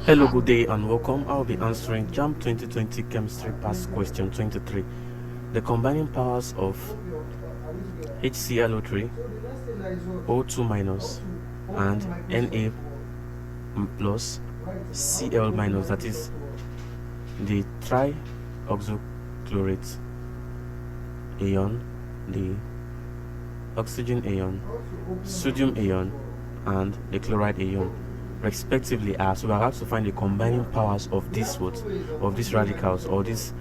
Hello, good day and welcome. I'll be answering JAMB 2020 Chemistry Past Question 23. The combining powers of HClO3, O2 minus, and Na plus Cl minus, that is the trioxochlorate ion, the oxygen ion, sodium ion, and the chloride ion, respectively, are. So we are asked to find the combining powers of these radicals or these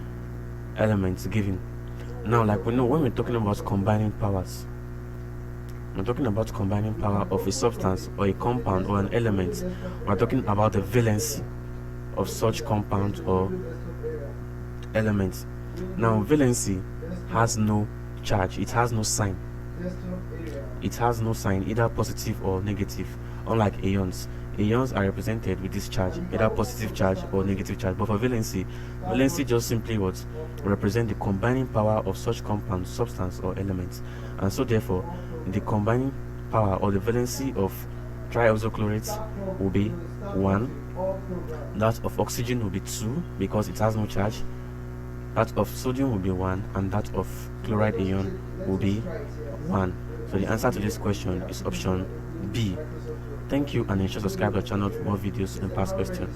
elements given. Now, like we know, when we're talking about combining powers, we're talking about combining power of a substance or a compound or an element. We're talking about the valency of such compound or element. Now, valency has no charge, it has no sign. It has no sign, either positive or negative, unlike ions. Ions are represented with this charge, either positive charge or negative charge. But for valency just simply represent the combining power of such compound, substance, or elements. And so therefore, the combining power or the valency of trioxochlorate will be 1, that of oxygen will be 2 because it has no charge, that of sodium will be 1, and that of chloride ion will be 1. So the answer to this question is option B. Thank you, and ensure to subscribe to the channel for more videos and past questions.